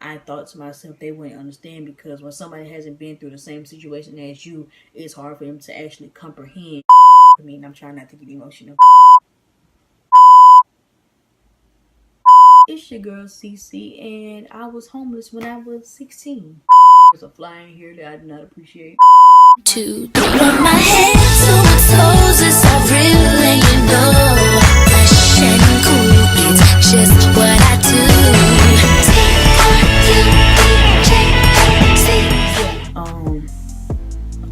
I thought to myself they wouldn't understand, because when somebody hasn't been through the same situation as you, it's hard for them to actually comprehend. I mean, I'm trying not to get emotional. It's your girl CC, and I was homeless when I was 16. There's a fly in here that I do not appreciate. To from my head to my toes, it's all real, and you know, fresh and cool, it's just what I do.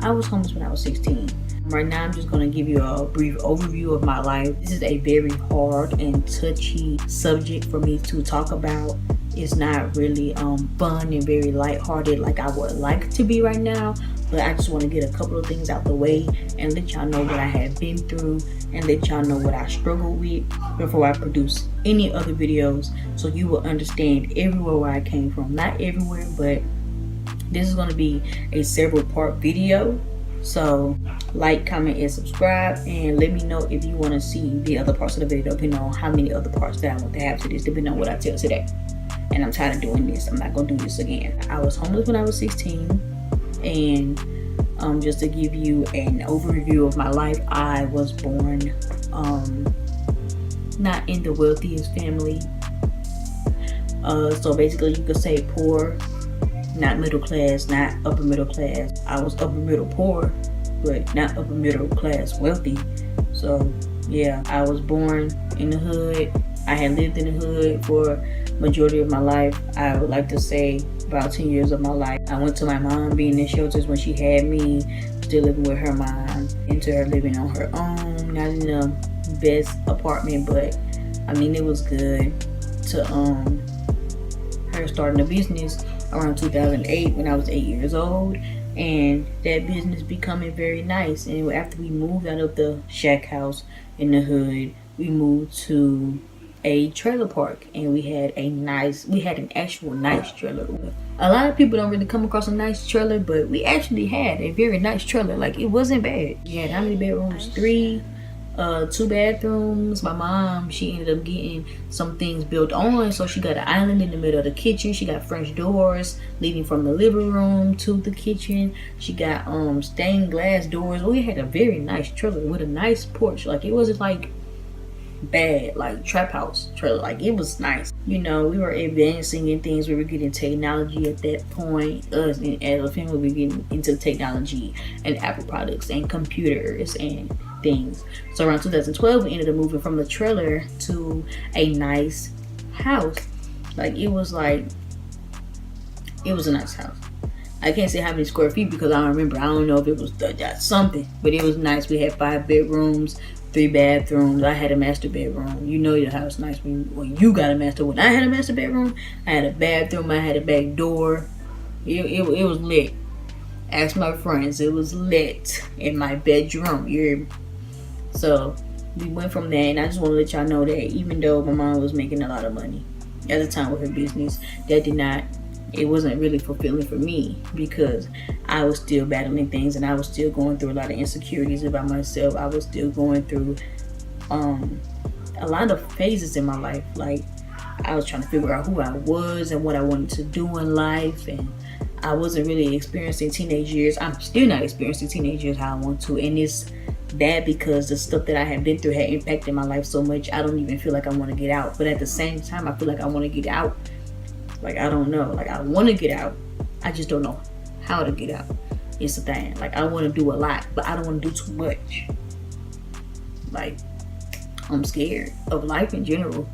I was homeless when I was 16. Right now, I'm just going to give you a brief overview of my life. This is a very hard and touchy subject for me to talk about. It's not really fun and very lighthearted like I would like to be right now, but I just want to get a couple of things out the way and let y'all know what I have been through and let y'all know what I struggle with before I produce any other videos, so you will understand everywhere where I came from. Not everywhere, but this is going to be a several part video. So like, comment, and subscribe, and let me know if you want to see the other parts of the video, depending on how many other parts that I want to have to this, depending on what I tell today. And I'm tired of doing this. I'm not going to do this again. I was homeless when I was 16, and just to give you an overview of my life, I was born not in the wealthiest family. So basically you could say poor. Not middle class, not upper middle class. I was upper middle poor, but not upper middle class wealthy. So yeah, I was born in the hood. I had lived in the hood for majority of my life. I would like to say about 10 years of my life. I went to my mom being in shelters when she had me, still living with her mom, into her living on her own, not in the best apartment, but I mean, it was good. To her starting a business around 2008 when I was 8 years old, and that business becoming very nice. And after we moved out of the shack house in the hood, we moved to a trailer park, and we had an actual nice trailer. A lot of people don't really come across a nice trailer, but we actually had a very nice trailer. Like, it wasn't bad. We had how many bedrooms? 3, 2 bathrooms. My mom, she ended up getting some things built on, so she got an island in the middle of the kitchen. She got French doors leading from the living room to the kitchen. She got stained glass doors. We had a very nice trailer with a nice porch. Like, it wasn't like bad, like trap house trailer. Like, it was nice. You know, we were advancing in things. We were getting technology at that point. Us as a family, we were getting into technology and Apple products and computers and things. So around 2012, we ended up moving from the trailer to a nice house. Like, it was a nice house. I can't say how many square feet because I don't remember. I don't know if it was something, but it was nice. We had 5 bedrooms, 3 bathrooms. I had a master bedroom. You know your house nice when you got a master. When I had a master bedroom, I had a bathroom. I had a back door. It was lit. Ask my friends. It was lit in my bedroom. So we went from there, and I just want to let y'all know that even though my mom was making a lot of money at the time with her business, it wasn't really fulfilling for me, because I was still battling things, and I was still going through a lot of insecurities about myself. I was still going through a lot of phases in my life. Like, I was trying to figure out who I was and what I wanted to do in life, and I wasn't really experiencing teenage years. I'm still not experiencing teenage years how I want to, and it's bad because the stuff that I had been through had impacted my life so much. I don't even feel like I want to get out, but at the same time, I feel like I want to get out. Like, I don't know. Like, I want to get out. I just don't know how to get out. It's the thing. Like, I want to do a lot, but I don't want to do too much. Like, I'm scared of life in general.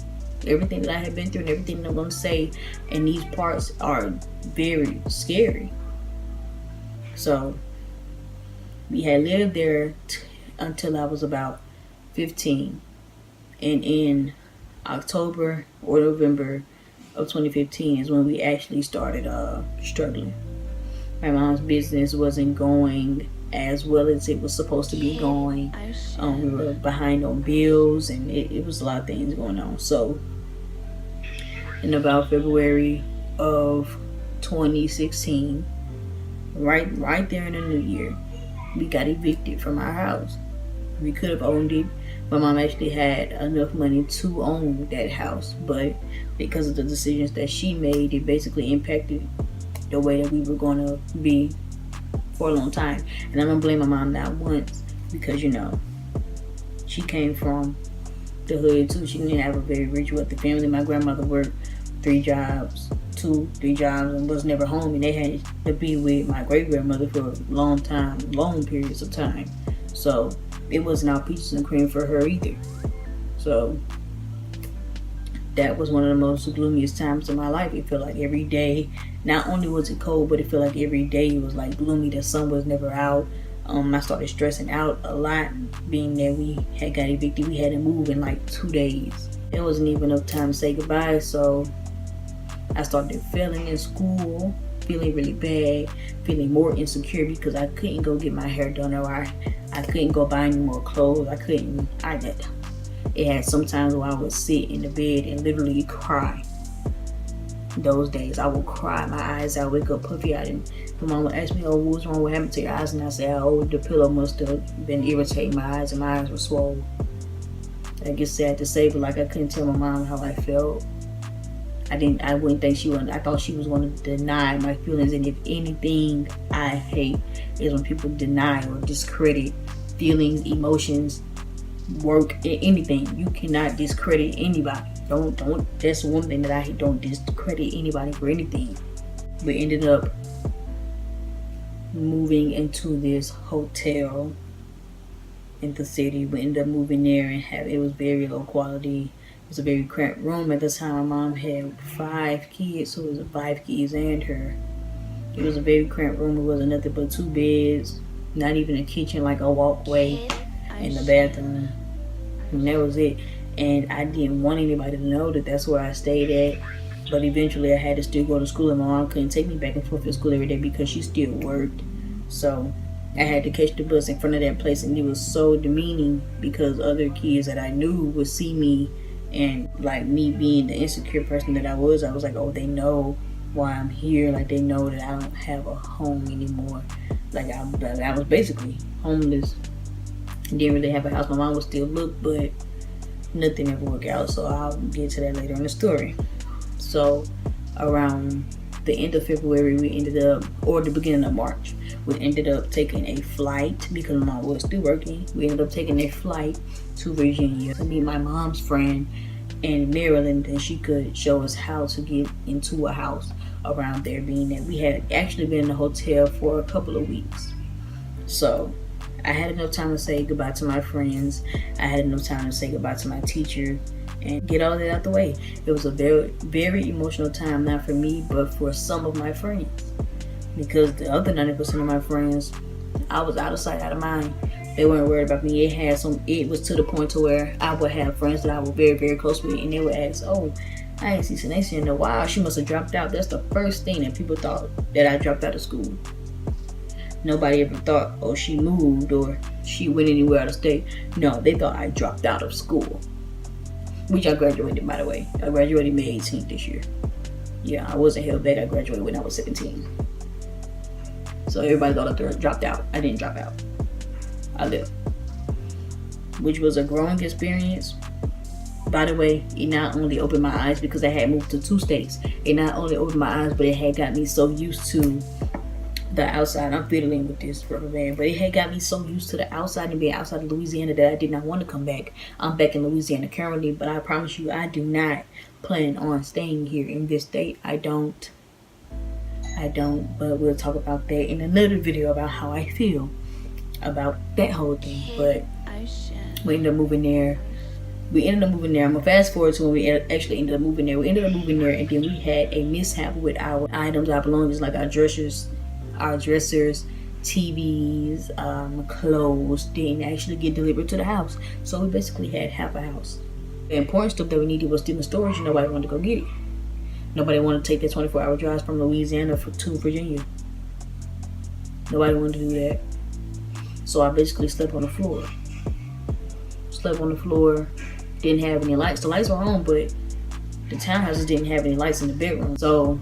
Everything that I have been through and everything that I'm going to say in these parts are very scary. So, we had lived there until I was about 15. And in October or November of 2015 is when we actually started struggling. My mom's business wasn't going as well as it was supposed to be going. We were behind on bills, and it was a lot of things going on. So in about February of 2016, right there in the new year, we got evicted from our house. We could have owned it, My mom actually had enough money to own that house, but because of the decisions that she made, it basically impacted the way that we were going to be for a long time. And I'm gonna blame my mom not once, because, you know, she came from the hood too. She didn't have a very rich, wealthy family. My grandmother worked 3 jobs, and was never home, and they had to be with my great grandmother for a long periods of time. So it wasn't all peaches and cream for her either. So that was one of the most gloomiest times of my life. It felt like every day, not only was it cold, but it felt like every day it was like gloomy. The sun was never out. I started stressing out a lot, being that we had got evicted. We had to move in like 2 days. There wasn't even enough time to say goodbye, so I started failing in school, feeling really bad, feeling more insecure because I couldn't go get my hair done, or I couldn't go buy any more clothes. It had some times where I would sit in the bed and literally cry. Those days I would cry my eyes out, wake up puffy eyed, and my mom would ask me, "Oh, what's wrong? What happened to your eyes?" And I said, "Oh, the pillow must have been irritating my eyes, and my eyes were swollen." I guess sad to say, but like I couldn't tell my mom how I felt. I wouldn't think I thought she was going to deny my feelings. And if anything I hate is when people deny or discredit feelings, emotions, work, anything. You cannot discredit anybody. Don't. That's one thing that I hate. Don't discredit anybody for anything. We ended up moving into this hotel in the city. We ended up moving there, and it was very low quality. It was a very cramped room. At the time, my mom had 5 kids, so it was 5 kids and her. It was a very cramped room. It wasn't nothing but 2 beds, not even a kitchen, like a walkway, and the bathroom, and that was it. And I didn't want anybody to know that that's where I stayed at. But eventually I had to still go to school, and my mom couldn't take me back and forth to school every day because she still worked. So I had to catch the bus in front of that place, and it was so demeaning because other kids that I knew would see me, and like me being the insecure person that I was like, oh, they know why I'm here. Like, they know that I don't have a home anymore. Like, I was basically homeless. Didn't really have a house. My mom would still look, but nothing ever worked out. So I'll get to that later in the story. So around the end of February, or the beginning of March, we ended up taking a flight because my mom was still working. We ended up taking a flight to Virginia to meet my mom's friend in Maryland, and she could show us how to get into a house around there, being that we had actually been in the hotel for a couple of weeks. So I had enough time to say goodbye to my friends. I had enough time to say goodbye to my teacher and get all that out the way. It was a very, very emotional time, not for me, but for some of my friends. Because the other 90% of my friends, I was out of sight, out of mind. They weren't worried about me. It was to the point to where I would have friends that I was very, very close with, and they would ask, "Oh, I ain't seen Sinasa in a while. She must have dropped out." That's the first thing that people thought, that I dropped out of school. Nobody ever thought, oh, she moved or she went anywhere out of state. No, they thought I dropped out of school. Which I graduated, by the way. I graduated May 18th this year. Yeah, I wasn't held back. I graduated when I was 17. So everybody thought I dropped out. I didn't drop out. I left. Which was a growing experience. By the way, it not only opened my eyes because I had moved to 2 states. It not only opened my eyes, but it had got me so used to the outside. I'm fiddling with this rubber band, but it had got me so used to the outside and being outside of Louisiana that I did not want to come back. I'm back in Louisiana currently, but I promise you, I do not plan on staying here in this state. I don't, but we'll talk about that in another video about how I feel about that whole thing. But we ended up moving there. I'm gonna fast forward to when we actually ended up moving there. We ended up moving there, and then we had a mishap with our items, our belongings, like our dressers, TVs, clothes didn't actually get delivered to the house. So we basically had half a house. The important stuff that we needed was still in storage, and nobody wanted to go get it. Nobody wanted to take the 24-hour drive from Louisiana to Virginia. Nobody wanted to do that. So I basically slept on the floor. Didn't have any lights. The lights were on, but the townhouses didn't have any lights in the bedroom. So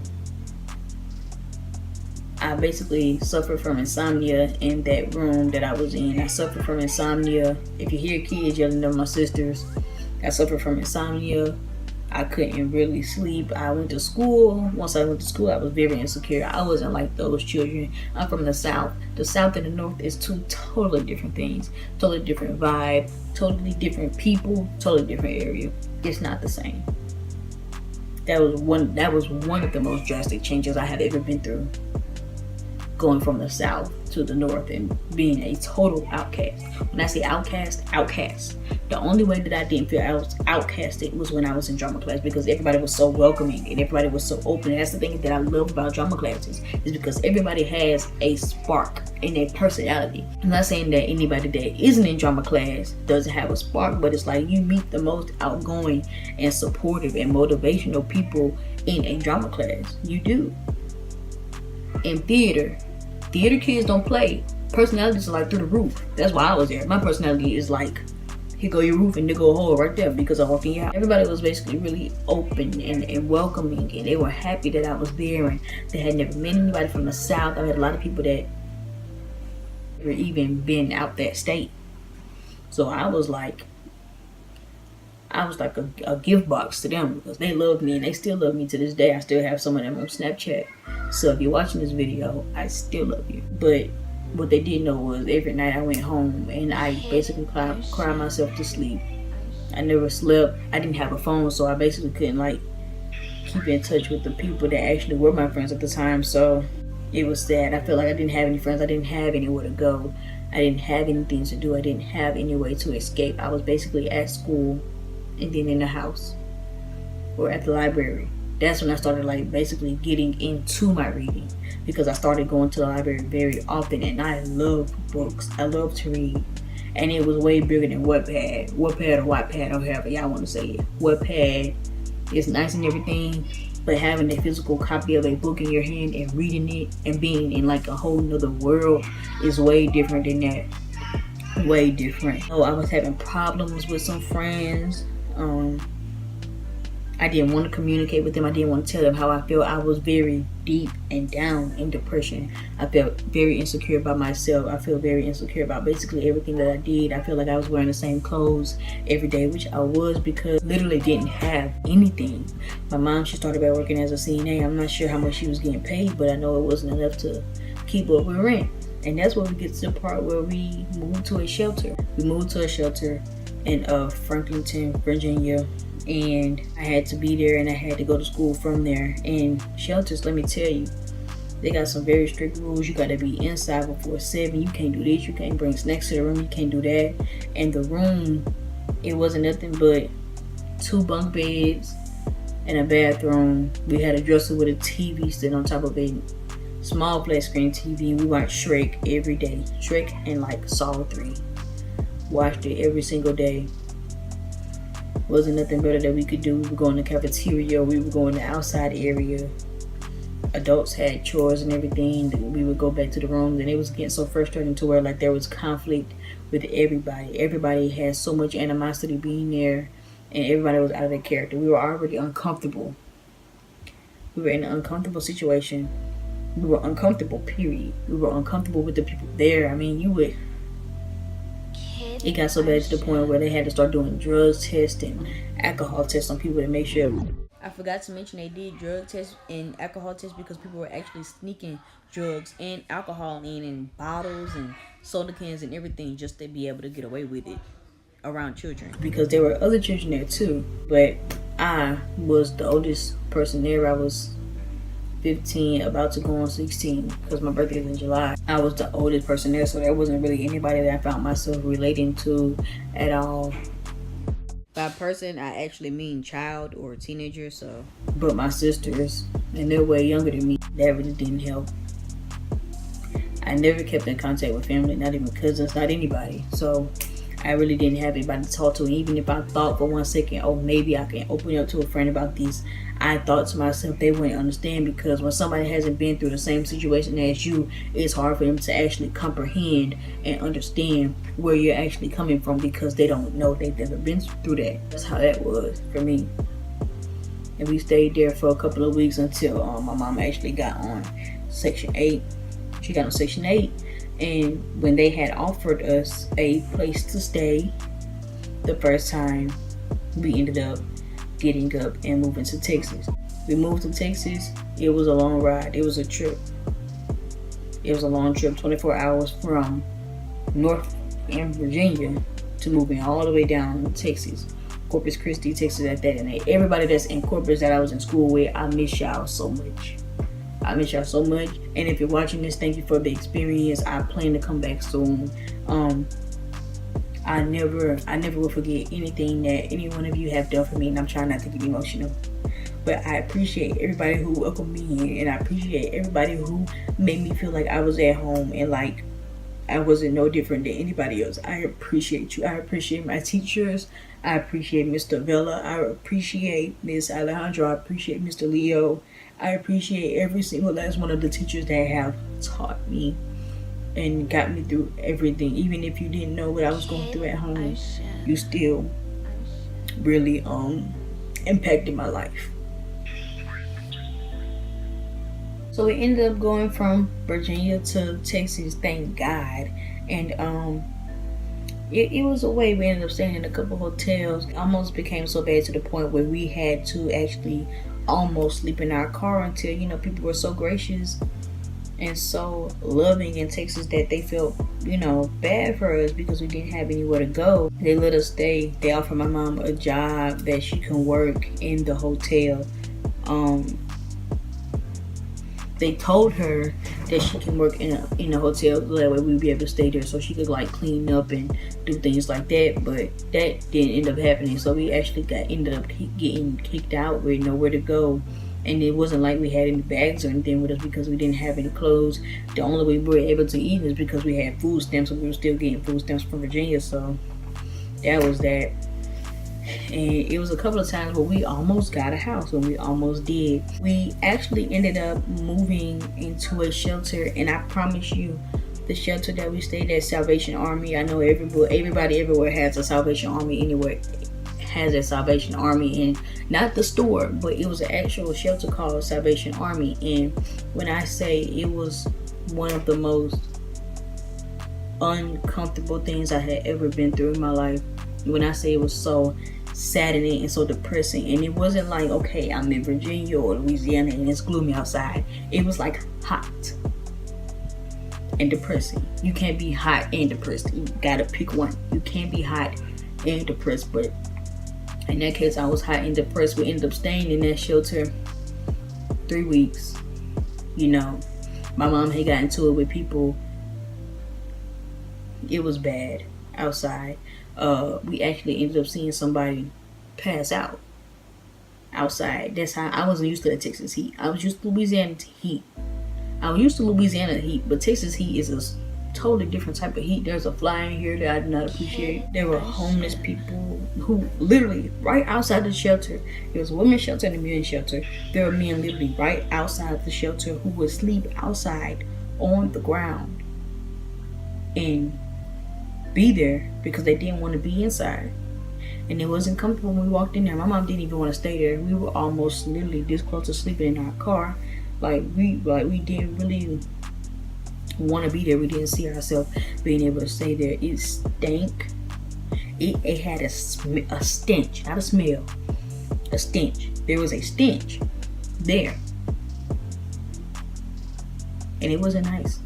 I I basically suffered from insomnia in that room that I was in. I suffered from insomnia. If you hear kids yelling at my sisters, I suffered from insomnia. I couldn't really sleep. I went to school. Once I went to school, I was very insecure. I wasn't like those children. I'm from the South. The South and the North is two totally different things. Totally different vibe. Totally different people. Totally different area. It's not the same. That was one of the most drastic changes I had ever been through. Going from the South to the North and being a total outcast. When I say outcast, the only way that I didn't feel I was outcasted was when I was in drama class, because everybody was so welcoming and everybody was so open. And that's the thing that I love about drama classes, is because everybody has a spark in their personality. I'm not saying that anybody that isn't in drama class doesn't have a spark, but it's like you meet the most outgoing and supportive and motivational people in a drama class. You do. In theater kids don't play. Personalities are like through the roof. That's why I was there. My personality is like, here go your roof and there go a hole right there, because I walked in here. Everybody was basically really open and welcoming, and they were happy that I was there, and they had never met anybody from the South. I had a lot of people that never even been out that state. So I was like a gift box to them, because they loved me and they still love me to this day. I still have some of them on Snapchat. So if you're watching this video, I still love you. But what they didn't know was every night I went home and I basically cried myself to sleep. I never slept. I didn't have a phone, so I basically couldn't like keep in touch with the people that actually were my friends at the time. So it was sad. I felt like I didn't have any friends. I didn't have anywhere to go. I didn't have anything to do. I didn't have any way to escape. I was basically at school and then in the house or at the library. That's when I started like basically getting into my reading, because I started going to the library very often, and I love books. I love to read, and it was way bigger than Wattpad or Wattpad, or however y'all want to say it. Wattpad is nice and everything, but having a physical copy of a book in your hand and reading it and being in like a whole nother world is way different than that. Way different. So I was having problems with some friends. I didn't want to communicate with them. I didn't want to tell them how I felt. I was very deep and down in depression. I felt very insecure about myself. I feel very insecure about basically everything that I did. I feel like I was wearing the same clothes every day, which I was, because I literally didn't have anything. My mom, she started by working as a CNA. I'm not sure how much she was getting paid, but I know it wasn't enough to keep up with rent. And that's where we get to the part where we moved to a shelter. We moved to a shelter in Franklinton, Virginia. And I had to be there, and I had to go to school from there. And shelters, let me tell you, they got some very strict rules. You got to be inside before 7. You can't do this. You can't bring snacks to the room. You can't do that. And the room, it wasn't nothing but 2 bunk beds and a bathroom. We had a dresser with a TV sitting on top of a small flat screen TV. We watched Shrek every day. Shrek and like Saw 3. Watched it every single day. Wasn't nothing better that we could do. We would go in the cafeteria. We would go in the outside area. Adults had chores and everything. We would go back to the rooms, and it was getting so frustrating to where like there was conflict with everybody. Everybody had so much animosity being there, and everybody was out of their character. We were already uncomfortable. We were in an uncomfortable situation. We were uncomfortable, period. We were uncomfortable with the people there. I mean, it got so bad to the point where they had to start doing drug tests and alcohol tests on people to make sure. I forgot to mention they did drug tests and alcohol tests because people were actually sneaking drugs and alcohol in bottles and soda cans and everything just to be able to get away with it around children. Because there were other children there too, but I was the oldest person there. I was 15, about to go on 16, because my birthday is in July. I was the oldest person there, so there wasn't really anybody that I found myself relating to at all. By person, I actually mean child or teenager, so. But my sisters, and they're way younger than me, that really didn't help. I never kept in contact with family, not even cousins, not anybody. So I really didn't have anybody to talk to. And even if I thought for 1 second, oh, maybe I can open up to a friend about this, I thought to myself they wouldn't understand, because when somebody hasn't been through the same situation as you, it's hard for them to actually comprehend and understand where you're actually coming from, because they don't know, they've never been through that. That's how that was for me. And we stayed there for a couple of weeks until my mom actually got on Section 8. She got on Section 8. And when they had offered us a place to stay the first time, we ended up getting up and moving to Texas. We moved to Texas. It was a long ride. It was a trip. It was a long trip, 24 hours from North in Virginia to moving all the way down to Texas, Corpus Christi, Texas at that. And everybody that's in Corpus that I was in school with, I miss y'all so much. I miss y'all so much. And if you're watching this, thank you for the experience. I plan to come back soon. I never will forget anything that any one of you have done for me, and I'm trying not to get emotional. But I appreciate everybody who welcomed me in, and I appreciate everybody who made me feel like I was at home and like I wasn't no different than anybody else. I appreciate you. I appreciate my teachers. I appreciate Mr. Vela. I appreciate Miss Alejandra. I appreciate Mr. Leo. I appreciate every single last one of the teachers that have taught me and got me through everything. Even if you didn't know what I was going through at home, you still really impacted my life. So we ended up going from Virginia to Texas, thank God. And it was a way. We ended up staying in a couple hotels. It almost became so bad to the point where we had to actually almost sleep in our car until, you know, people were so gracious and so loving in Texas that they felt, you know, bad for us because we didn't have anywhere to go. They let us stay. They offered my mom a job that she can work in the hotel. They told her that she can work in a hotel, so that way we'd be able to stay there, so she could like clean up and do things like that. But that didn't end up happening, so we actually ended up getting kicked out with nowhere to go. And it wasn't like we had any bags or anything with us because we didn't have any clothes. The only way we were able to eat is because we had food stamps, and we were still getting food stamps from Virginia. So that was that. And it was a couple of times where we almost got a house, when we almost did. We actually ended up moving into a shelter, and I promise you, the shelter that we stayed at, Salvation Army, I know everybody everywhere has a Salvation Army anywhere. Has a Salvation Army, and not the store, but it was an actual shelter called Salvation Army. And when I say it was one of the most uncomfortable things I had ever been through in my life, when I say it was so saddening and so depressing, and it wasn't like, okay, I'm in Virginia or Louisiana and it's gloomy outside. It was like hot and depressing. You can't be hot and depressed. You gotta pick one. You can't be hot and depressed. But in that case, I was hot and depressed. We ended up staying in that shelter 3 weeks. You know, my mom had gotten into it with people. It was bad outside. We actually ended up seeing somebody pass out outside. That's how I wasn't used to the Texas heat. I was used to Louisiana heat. But Texas heat is a totally different type of heat. There's a fly in here that I did not appreciate. There were homeless people who literally right outside the shelter. There was a women's shelter and a men's shelter. There were men literally right outside the shelter who would sleep outside on the ground and be there because they didn't want to be inside. And it wasn't comfortable when we walked in there. My mom didn't even want to stay there. We were almost literally this close to sleeping in our car. We didn't really want to be there. We didn't see ourselves being able to stay there. It stank. It had a stench, not a smell, a stench. There was a stench there, and it wasn't nice.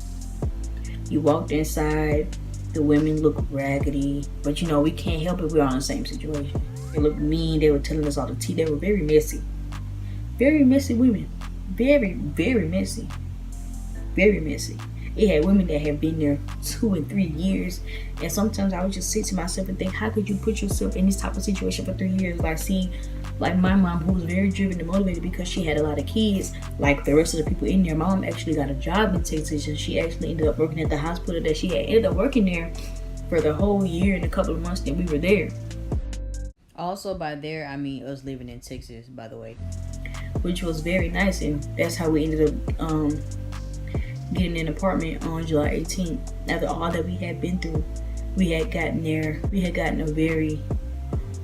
You walked inside, the women looked raggedy, but you know, we can't help it. We're on the same situation. They looked mean. They were telling us all the tea. They were very messy women. Very, very messy. Very messy. It had women that had been there 2 and 3 years, and sometimes I would just sit to myself and think, how could you put yourself in this type of situation for 3 years? Like my mom, who was very driven and motivated because she had a lot of kids, like the rest of the people in there. My mom actually got a job in Texas, and she actually ended up working at the hospital that she had ended up working there for the whole year and a couple of months that we were there. Also, by there, I mean us living in Texas, by the way, which was very nice, and that's how we ended up getting an apartment on July 18th. After all that we had been through, we had gotten a very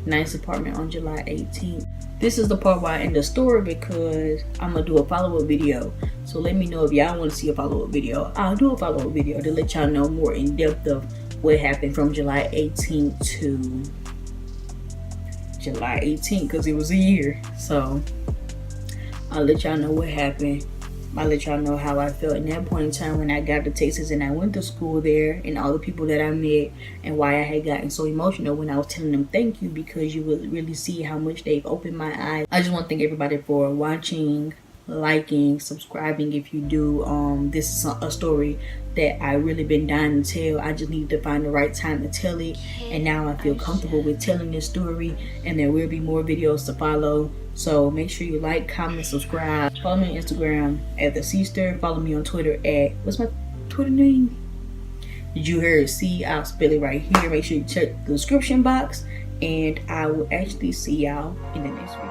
nice apartment on July 18th. This is the part where I end the story because I'm gonna do a follow-up video So let me know if y'all want to see a follow-up video. I'll do a follow-up video to let y'all know more in depth of what happened from July 18th to July 18th, because it was a year. So I'll let y'all know what happened. I'll let y'all know how I felt in that point in time when I got to Texas and I went to school there, and all the people that I met, and why I had gotten so emotional when I was telling them thank you, because you would really see how much they've opened my eyes. I just want to thank everybody for watching, liking, subscribing if you do. This is a story that I really been dying to tell. I just need to find the right time to tell it, and now I feel comfortable with telling this story, and there will be more videos to follow. So make sure you like, comment, subscribe. Follow me on Instagram at theceester. Follow me on Twitter at, what's my Twitter name? Did you hear it? See, I'll spell it right here. Make sure you check the description box, and I will actually see y'all in the next video.